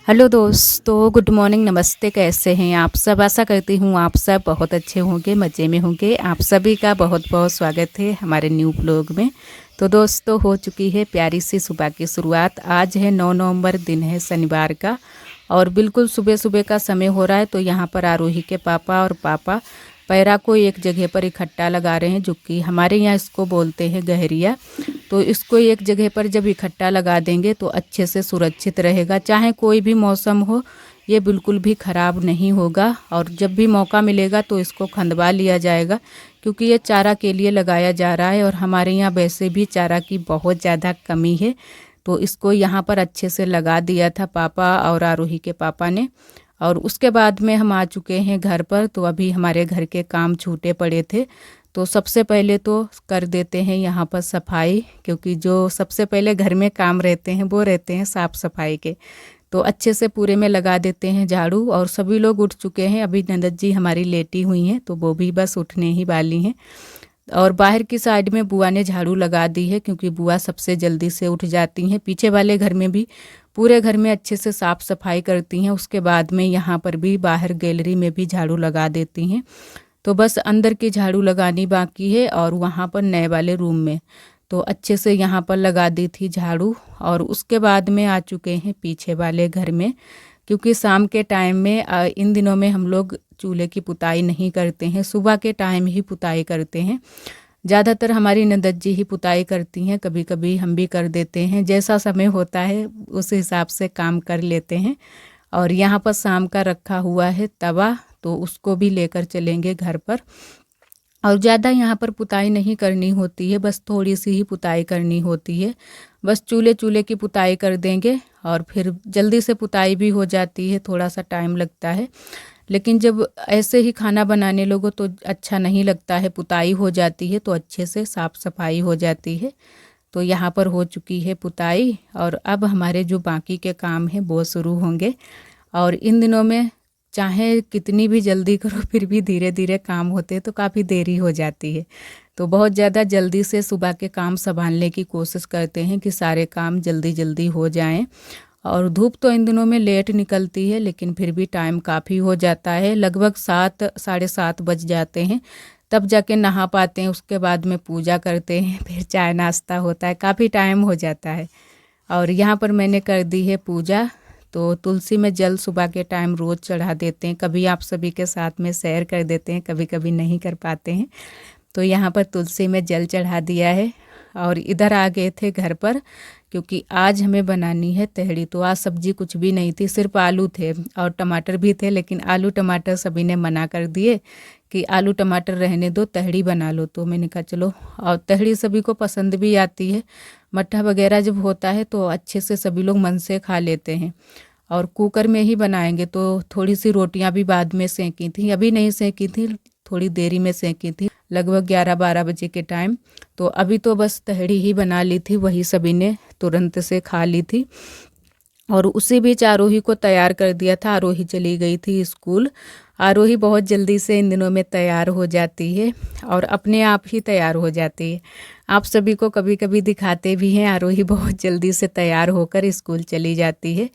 Hello दोस्तों, good morning, नमस्ते। कैसे हैं आप सब? आशा करती हूँ आप सब बहुत अच्छे होंगे, मज़े में होंगे। आप सभी का बहुत बहुत स्वागत है हमारे न्यू ब्लॉग में। तो दोस्तों, हो चुकी है प्यारी सी सुबह की शुरुआत। आज है 9 नवंबर, दिन है शनिवार का, और बिल्कुल सुबह सुबह का समय हो रहा है। तो यहाँ पर आरोही के पापा और पापा पैरा को एक जगह पर इकट्ठा लगा रहे हैं, जो कि हमारे यहाँ इसको बोलते हैं गहरिया। तो इसको एक जगह पर जब इकट्ठा लगा देंगे तो अच्छे से सुरक्षित रहेगा, चाहे कोई भी मौसम हो, ये बिल्कुल भी ख़राब नहीं होगा। और जब भी मौका मिलेगा तो इसको खंदवा लिया जाएगा, क्योंकि ये चारा के लिए लगाया जा रहा है और हमारे यहाँ वैसे भी चारा की बहुत ज़्यादा कमी है। तो इसको यहाँ पर अच्छे से लगा दिया था पापा और आरोही के पापा ने। और उसके बाद में हम आ चुके हैं घर पर। तो अभी हमारे घर के काम छूटे पड़े थे, तो सबसे पहले तो कर देते हैं यहाँ पर सफाई, क्योंकि जो सबसे पहले घर में काम रहते हैं वो रहते हैं साफ़ सफाई के। तो अच्छे से पूरे में लगा देते हैं झाड़ू। और सभी लोग उठ चुके हैं, अभी नंदत जी हमारी लेटी हुई हैं, तो वो भी बस उठने ही वाली हैं। और बाहर की साइड में बुआ ने झाड़ू लगा दी है, क्योंकि बुआ सबसे जल्दी से उठ जाती हैं। पीछे वाले घर में भी पूरे घर में अच्छे से साफ़ सफाई करती हैं। उसके बाद में यहाँ पर भी बाहर गैलरी में भी झाड़ू लगा देती हैं। तो बस अंदर की झाड़ू लगानी बाकी है, और वहाँ पर नए वाले रूम में तो अच्छे से यहाँ पर लगा दी थी झाड़ू। और उसके बाद में आ चुके हैं पीछे वाले घर में, क्योंकि शाम के टाइम में इन दिनों में हम लोग चूल्हे की पुताई नहीं करते हैं, सुबह के टाइम ही पुताई करते हैं। ज़्यादातर हमारी नंदत जी ही पुताई करती हैं, कभी कभी हम भी कर देते हैं, जैसा समय होता है उस हिसाब से काम कर लेते हैं। और यहाँ पर शाम का रखा हुआ है तवा, तो उसको भी लेकर चलेंगे घर पर। और ज़्यादा यहाँ पर पुताई नहीं करनी होती है, बस थोड़ी सी ही पुताई करनी होती है। बस चूल्हे चूल्हे की पुताई कर देंगे और फिर जल्दी से पुताई भी हो जाती है, थोड़ा सा टाइम लगता है। लेकिन जब ऐसे ही खाना बनाने लोगों तो अच्छा नहीं लगता है, पुताई हो जाती है तो अच्छे से साफ़ सफाई हो जाती है। तो यहाँ पर हो चुकी है पुताई, और अब हमारे जो बाकी के काम हैं वो शुरू होंगे। और इन दिनों में चाहे कितनी भी जल्दी करो, फिर भी धीरे धीरे काम होते तो काफ़ी देरी हो जाती है। तो बहुत ज़्यादा जल्दी से सुबह के काम संभालने की कोशिश करते हैं कि सारे काम जल्दी जल्दी हो जाएं। और धूप तो इन दिनों में लेट निकलती है, लेकिन फिर भी टाइम काफ़ी हो जाता है, लगभग 7 साढ़े 7 बज जाते हैं, तब जाके नहा पाते हैं। उसके बाद में पूजा करते हैं, फिर चाय नाश्ता होता है, काफ़ी टाइम हो जाता है। और यहाँ पर मैंने कर दी है पूजा। तो तुलसी में जल सुबह के टाइम रोज़ चढ़ा देते हैं, कभी आप सभी के साथ में शेयर कर देते हैं, कभी कभी नहीं कर पाते हैं। तो यहाँ पर तुलसी में जल चढ़ा दिया है। और इधर आ गए थे घर पर, क्योंकि आज हमें बनानी है तहड़ी। तो आज सब्जी कुछ भी नहीं थी, सिर्फ आलू थे और टमाटर भी थे, लेकिन आलू टमाटर सभी ने मना कर दिए कि आलू टमाटर रहने दो, तहड़ी बना लो। तो मैंने कहा चलो, और तहड़ी सभी को पसंद भी आती है। मट्ठा वगैरह जब होता है तो अच्छे से सभी लोग मन से खा लेते हैं। और कुकर में ही बनाएंगे, तो थोड़ी सी रोटियां भी बाद में सेंकी थी, अभी नहीं सेंकी थी, थोड़ी देरी में सेंकी थी, लगभग 11-12 बजे के टाइम। तो अभी तो बस तहड़ी ही बना ली थी, वही सभी ने तुरंत से खा ली थी। और उसी बीच आरोही को तैयार कर दिया था, आरोही चली गई थी स्कूल। आरोही बहुत जल्दी से इन दिनों में तैयार हो जाती है और अपने आप ही तैयार हो जाती है। आप सभी को कभी कभी दिखाते भी हैं, आरोही बहुत जल्दी से तैयार होकर स्कूल चली जाती है।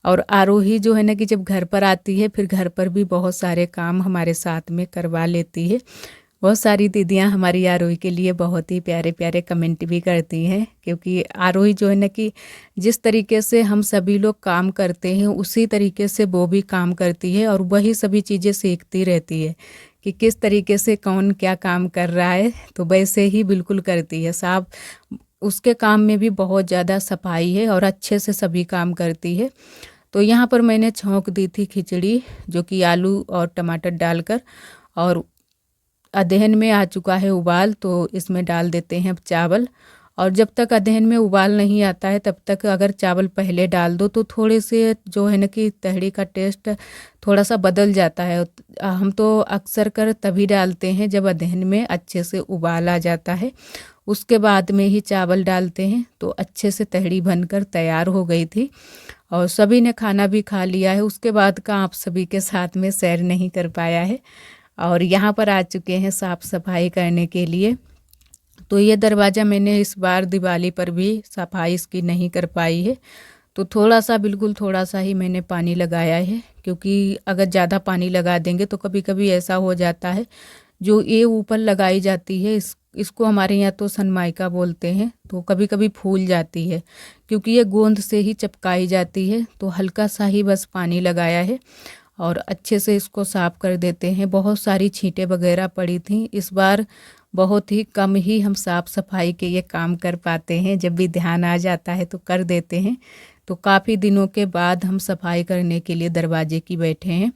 और आरोही जो है ना, कि जब घर पर आती है फिर घर पर भी बहुत सारे काम हमारे साथ में करवा लेती है। बहुत सारी दीदियां हमारी आरोही के लिए बहुत ही प्यारे प्यारे कमेंट भी करती हैं, क्योंकि आरोही जो है ना, कि जिस तरीके से हम सभी लोग काम करते हैं उसी तरीके से वो भी काम करती है, और वही सभी चीज़ें सीखती रहती है कि किस तरीके से कौन क्या काम कर रहा है, तो वैसे ही बिल्कुल करती है। साफ उसके काम में भी बहुत ज़्यादा सफाई है और अच्छे से सभी काम करती है। तो यहाँ पर मैंने छौंक दी थी खिचड़ी, जो कि आलू और टमाटर डालकर, और अधेन में आ चुका है उबाल, तो इसमें डाल देते हैं अब चावल। और जब तक अधेन में उबाल नहीं आता है तब तक अगर चावल पहले डाल दो तो थोड़े से जो है ना, कि तहड़ी का टेस्ट थोड़ा सा बदल जाता है। हम तो अक्सर कर तभी डालते हैं जब अधेन में अच्छे से उबाल आ जाता है, उसके बाद में ही चावल डालते हैं। तो अच्छे से तहड़ी बनकर तैयार हो गई थी और सभी ने खाना भी खा लिया है। उसके बाद का आप सभी के साथ में शेयर नहीं कर पाया है। और यहाँ पर आ चुके हैं साफ़ सफाई करने के लिए। तो ये दरवाज़ा मैंने इस बार दिवाली पर भी सफाई इसकी नहीं कर पाई है, तो थोड़ा सा, बिल्कुल थोड़ा सा ही मैंने पानी लगाया है, क्योंकि अगर ज़्यादा पानी लगा देंगे तो कभी कभी ऐसा हो जाता है, जो ये ऊपर लगाई जाती है इसको हमारे यहाँ तो सनमाइका बोलते हैं, तो कभी कभी फूल जाती है, क्योंकि ये गोंद से ही चिपकाई जाती है। तो हल्का सा ही बस पानी लगाया है और अच्छे से इसको साफ़ कर देते हैं। बहुत सारी छींटें वगैरह पड़ी थी इस बार, बहुत ही कम ही हम साफ़ सफाई के ये काम कर पाते हैं, जब भी ध्यान आ जाता है तो कर देते हैं। तो काफ़ी दिनों के बाद हम सफाई करने के लिए दरवाजे की बैठे हैं।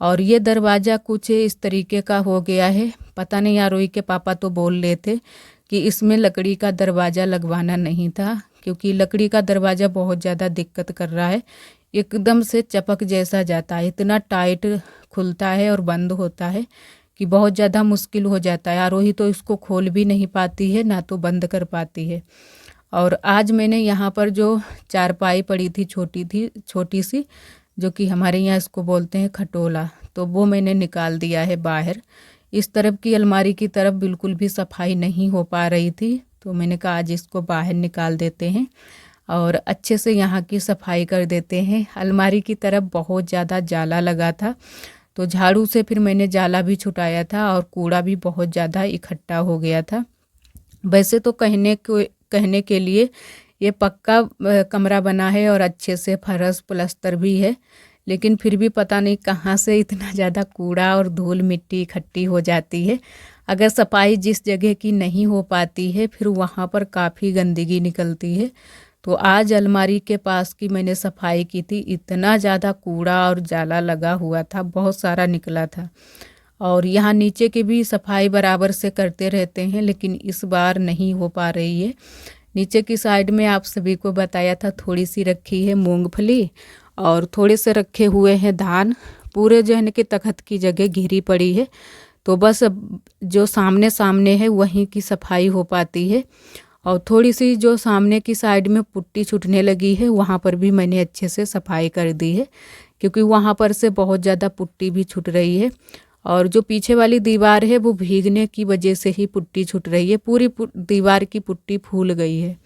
और ये दरवाज़ा कुछ इस तरीके का हो गया है, पता नहीं, आरोही के पापा तो बोल रहे थे कि इसमें लकड़ी का दरवाज़ा लगवाना नहीं था, क्योंकि लकड़ी का दरवाज़ा बहुत ज़्यादा दिक्कत कर रहा है, एकदम से चपक जैसा जाता है, इतना टाइट खुलता है और बंद होता है कि बहुत ज़्यादा मुश्किल हो जाता है। आरोही तो इसको खोल भी नहीं पाती है, ना तो बंद कर पाती है। और आज मैंने यहाँ पर जो चारपाई पड़ी थी छोटी सी, जो कि हमारे यहाँ इसको बोलते हैं खटोला, तो वो मैंने निकाल दिया है बाहर। इस तरफ की अलमारी की तरफ बिल्कुल भी सफाई नहीं हो पा रही थी, तो मैंने कहा आज इसको बाहर निकाल देते हैं और अच्छे से यहाँ की सफाई कर देते हैं। अलमारी की तरफ बहुत ज़्यादा जाला लगा था, तो झाड़ू से फिर मैंने जाला भी छुटाया था और कूड़ा भी बहुत ज़्यादा इकट्ठा हो गया था। वैसे तो कहने के लिए ये पक्का कमरा बना है और अच्छे से फर्श प्लस्तर भी है, लेकिन फिर भी पता नहीं कहाँ से इतना ज़्यादा कूड़ा और धूल मिट्टी इकट्ठी हो जाती है। अगर सफाई जिस जगह की नहीं हो पाती है, फिर वहाँ पर काफ़ी गंदगी निकलती है। तो आज अलमारी के पास की मैंने सफाई की थी, इतना ज़्यादा कूड़ा और जाला लगा हुआ था, बहुत सारा निकला था। और यहाँ नीचे की भी सफाई बराबर से करते रहते हैं, लेकिन इस बार नहीं हो पा रही है। नीचे की साइड में आप सभी को बताया था, थोड़ी सी रखी है मूंगफली और थोड़े से रखे हुए हैं धान। पूरे जो है कि तखत की जगह घिरी पड़ी है, तो बस जो सामने सामने है वहीं की सफाई हो पाती है। और थोड़ी सी जो सामने की साइड में पुट्टी छूटने लगी है, वहाँ पर भी मैंने अच्छे से सफाई कर दी है, क्योंकि वहाँ पर से बहुत ज़्यादा पुट्टी भी छूट रही है। और जो पीछे वाली दीवार है वो भीगने की वजह से ही पुट्टी छूट रही है, पूरी दीवार की पुट्टी फूल गई है।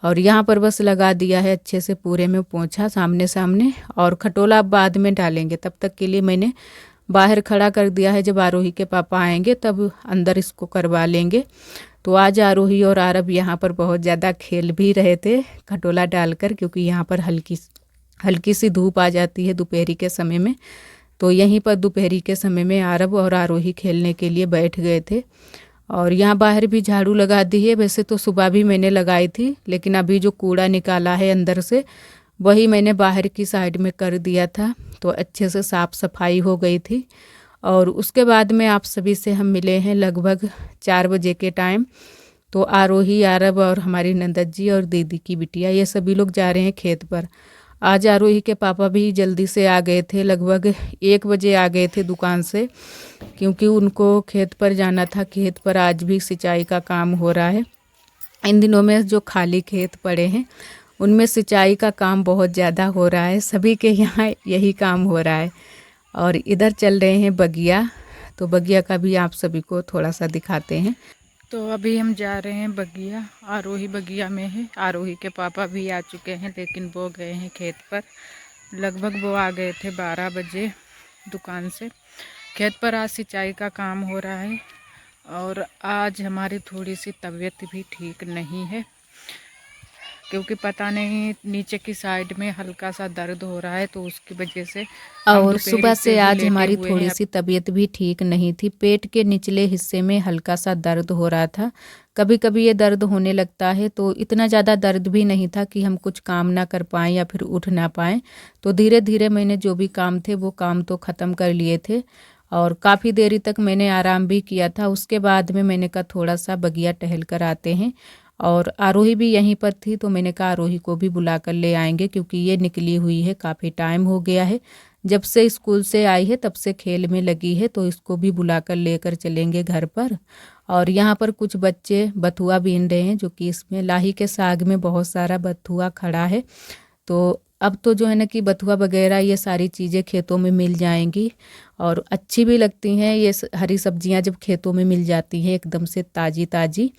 और यहाँ पर बस लगा दिया है अच्छे से पूरे में पोंछा सामने सामने, और खटोला बाद में डालेंगे, तब तक के लिए मैंने बाहर खड़ा कर दिया है। जब आरोही के पापा आएंगे तब अंदर इसको करवा लेंगे। तो आज आरोही और आरब यहाँ पर बहुत ज़्यादा खेल भी रहे थे खटोला डालकर, क्योंकि यहाँ पर हल्की सी धूप आ जाती है दोपहरी के समय में। तो यहीं पर दोपहरी के समय में आरब और आरोही खेलने के लिए बैठ गए थे। और यहाँ बाहर भी झाड़ू लगा दी है, वैसे तो सुबह भी मैंने लगाई थी, लेकिन अभी जो कूड़ा निकाला है अंदर से वही मैंने बाहर की साइड में कर दिया था, तो अच्छे से साफ़ सफाई हो गई थी। और उसके बाद में आप सभी से हम मिले हैं लगभग 4 बजे के टाइम। तो आरोही, आरब और हमारी नंदत जी और दीदी की बिटिया, ये सभी लोग जा रहे हैं खेत पर। आज आरोही के पापा भी जल्दी से आ गए थे, लगभग 1 बजे आ गए थे दुकान से, क्योंकि उनको खेत पर जाना था। खेत पर आज भी सिंचाई का काम हो रहा है। इन दिनों में जो खाली खेत पड़े हैं उनमें सिंचाई का काम बहुत ज़्यादा हो रहा है, सभी के यहाँ यही काम हो रहा है। और इधर चल रहे हैं बगिया, तो बगिया का भी आप सभी को थोड़ा सा दिखाते हैं। तो अभी हम जा रहे हैं बगिया, आरोही बगिया में है। आरोही के पापा भी आ चुके हैं, लेकिन वो गए हैं खेत पर। लगभग वो आ गए थे 12 बजे दुकान से। खेत पर आज सिंचाई का काम हो रहा है। और आज हमारी थोड़ी सी तबीयत भी ठीक नहीं है, क्योंकि पता नहीं नीचे की साइड में हल्का सा दर्द हो रहा है, तो उसकी वजह से। और सुबह से आज हमारी थोड़ी सी तबीयत भी ठीक नहीं थी। पेट के निचले हिस्से में हल्का सा दर्द हो रहा था। कभी कभी ये दर्द होने लगता है, तो इतना ज़्यादा दर्द भी नहीं था कि हम कुछ काम ना कर पाएँ या फिर उठ ना पाएँ। तो धीरे धीरे मैंने जो भी काम थे वो काम तो ख़त्म कर लिए थे, और काफ़ी देरी तक मैंने आराम भी किया था। उसके बाद में मैंने कहा थोड़ा सा बगिया टहल कर आते हैं। और आरोही भी यहीं पर थी, तो मैंने कहा आरोही को भी बुला कर ले आएंगे, क्योंकि ये निकली हुई है, काफ़ी टाइम हो गया है। जब से स्कूल से आई है तब से खेल में लगी है, तो इसको भी बुला कर लेकर चलेंगे घर पर। और यहाँ पर कुछ बच्चे बथुआ बीन रहे हैं, जो कि इसमें लाही के साग में बहुत सारा बथुआ खड़ा है। तो अब तो जो है ना कि बथुआ वगैरह ये सारी चीज़ें खेतों में मिल जाएंगी, और अच्छी भी लगती हैं ये हरी सब्जियाँ जब खेतों में मिल जाती हैं एकदम से ताज़ी ताज़ी।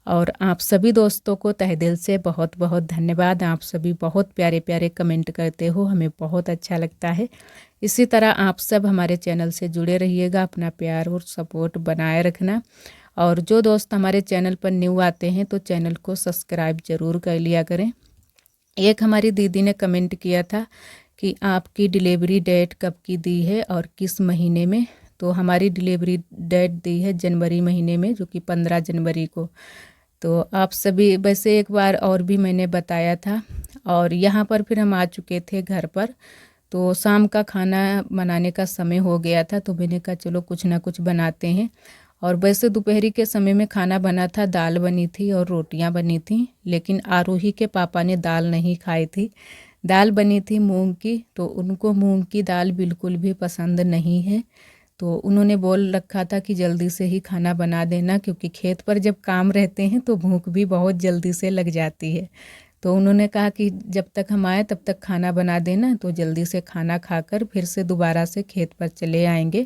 और आप सभी दोस्तों को तहे दिल से बहुत बहुत धन्यवाद। आप सभी बहुत प्यारे प्यारे कमेंट करते हो, हमें बहुत अच्छा लगता है। इसी तरह आप सब हमारे चैनल से जुड़े रहिएगा, अपना प्यार और सपोर्ट बनाए रखना। और जो दोस्त हमारे चैनल पर न्यू आते हैं तो चैनल को सब्सक्राइब ज़रूर कर लिया करें। एक हमारी दीदी ने कमेंट किया था कि आपकी डिलीवरी डेट कब की दी है और किस महीने में। तो हमारी डिलीवरी डेट दी है जनवरी महीने में, जो कि 15 जनवरी को। तो आप सभी, वैसे एक बार और भी मैंने बताया था। और यहाँ पर फिर हम आ चुके थे घर पर। तो शाम का खाना बनाने का समय हो गया था, तो मैंने कहा चलो कुछ ना कुछ बनाते हैं। और वैसे दोपहरी के समय में खाना बना था, दाल बनी थी और रोटियां बनी थी। लेकिन आरोही के पापा ने दाल नहीं खाई थी। दाल बनी थी मूंग की, तो उनको मूंग की दाल बिल्कुल भी पसंद नहीं है। तो उन्होंने बोल रखा था कि जल्दी से ही खाना बना देना, क्योंकि खेत पर जब काम रहते हैं तो भूख भी बहुत जल्दी से लग जाती है। तो उन्होंने कहा कि जब तक हम आए तब तक खाना बना देना, तो जल्दी से खाना खाकर फिर से दोबारा से खेत पर चले आएंगे।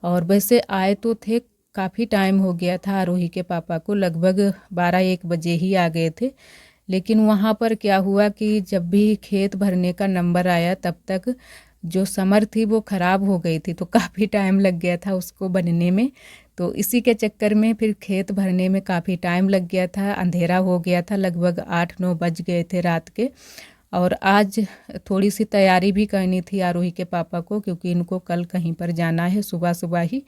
और वैसे आए तो थे, काफ़ी टाइम हो गया था आरोही के पापा को, लगभग 12-1 बजे ही आ गए थे। लेकिन वहाँ पर क्या हुआ कि जब भी खेत भरने का नंबर आया तब तक जो समर थी वो ख़राब हो गई थी, तो काफ़ी टाइम लग गया था उसको बनने में। तो इसी के चक्कर में फिर खेत भरने में काफ़ी टाइम लग गया था, अंधेरा हो गया था, लगभग 8-9 बज गए थे रात के। और आज थोड़ी सी तैयारी भी करनी थी आरोही के पापा को, क्योंकि इनको कल कहीं पर जाना है सुबह सुबह ही।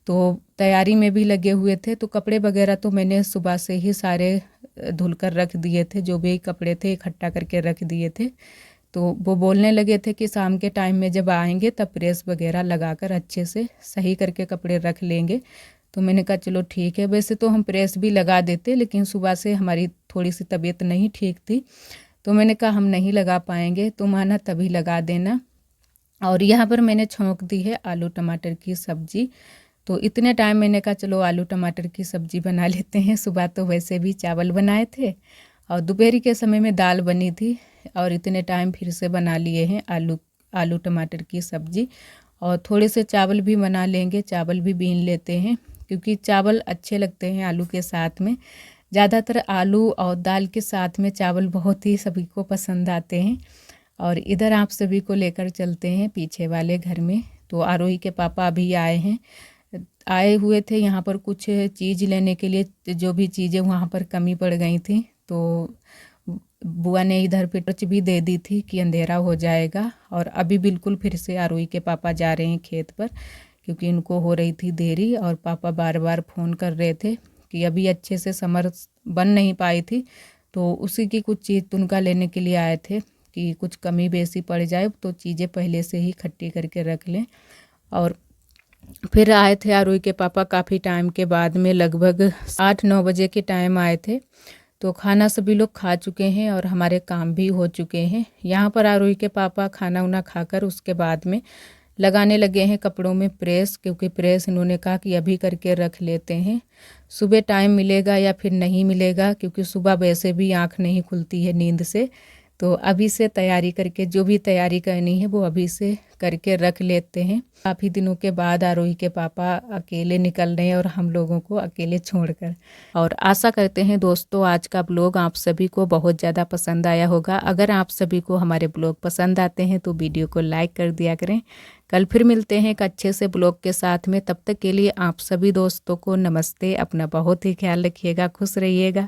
तो तैयारी में भी लगे हुए थे। तो कपड़े वगैरह तो मैंने सुबह से ही सारे धुल कर रख दिए थे, जो भी कपड़े थे इकट्ठा करके रख दिए थे। तो वो बोलने लगे थे कि शाम के टाइम में जब आएंगे तब प्रेस वगैरह लगाकर अच्छे से सही करके कपड़े रख लेंगे। तो मैंने कहा चलो ठीक है। वैसे तो हम प्रेस भी लगा देते, लेकिन सुबह से हमारी थोड़ी सी तबीयत नहीं ठीक थी, तो मैंने कहा हम नहीं लगा पाएंगे, तुम आना तभी लगा देना। और यहाँ पर मैंने छौंक दी है आलू टमाटर की सब्जी। तो इतने टाइम मैंने कहा चलो आलू टमाटर की सब्जी बना लेते हैं। सुबह तो वैसे भी चावल बनाए थे और दोपहरी के समय में दाल बनी थी, और इतने टाइम फिर से बना लिए हैं आलू टमाटर की सब्जी। और थोड़े से चावल भी बना लेंगे, चावल भी बीन लेते हैं, क्योंकि चावल अच्छे लगते हैं आलू के साथ में। ज़्यादातर आलू और दाल के साथ में चावल बहुत ही सभी को पसंद आते हैं। और इधर आप सभी को लेकर चलते हैं पीछे वाले घर में। तो आरोही के पापा अभी आए हुए थे यहाँ पर कुछ चीज़ लेने के लिए, जो भी चीज़ें वहाँ पर कमी पड़ गई थी। तो बुआ ने इधर पे टॉर्च भी दे दी थी कि अंधेरा हो जाएगा। और अभी बिल्कुल फिर से आरोही के पापा जा रहे हैं खेत पर, क्योंकि उनको हो रही थी देरी। और पापा बार बार फ़ोन कर रहे थे कि अभी अच्छे से समर बन नहीं पाई थी, तो उसी की कुछ चीज़ तुनका लेने के लिए आए थे कि कुछ कमी बेसी पड़ जाए तो चीज़ें पहले से ही इकट्ठी करके रख लें। और फिर आए थे आरोही के पापा काफ़ी टाइम के बाद में, लगभग 8-9 बजे के टाइम आए थे। तो खाना सभी लोग खा चुके हैं और हमारे काम भी हो चुके हैं। यहाँ पर आरोही के पापा खाना उना खाकर उसके बाद में लगाने लगे हैं कपड़ों में प्रेस, क्योंकि प्रेस इन्होंने कहा कि अभी करके रख लेते हैं, सुबह टाइम मिलेगा या फिर नहीं मिलेगा, क्योंकि सुबह वैसे भी आँख नहीं खुलती है नींद से। तो अभी से तैयारी करके, जो भी तैयारी करनी है वो अभी से करके रख लेते हैं। काफ़ी दिनों के बाद आरोही के पापा अकेले निकल रहे हैं और हम लोगों को अकेले छोड़कर। और आशा करते हैं दोस्तों आज का ब्लॉग आप सभी को बहुत ज़्यादा पसंद आया होगा। अगर आप सभी को हमारे ब्लॉग पसंद आते हैं तो वीडियो को लाइक कर दिया करें। कल फिर मिलते हैं एक अच्छे से ब्लॉग के साथ में। तब तक के लिए आप सभी दोस्तों को नमस्ते। अपना बहुत ही ख्याल रखिएगा, खुश रहिएगा।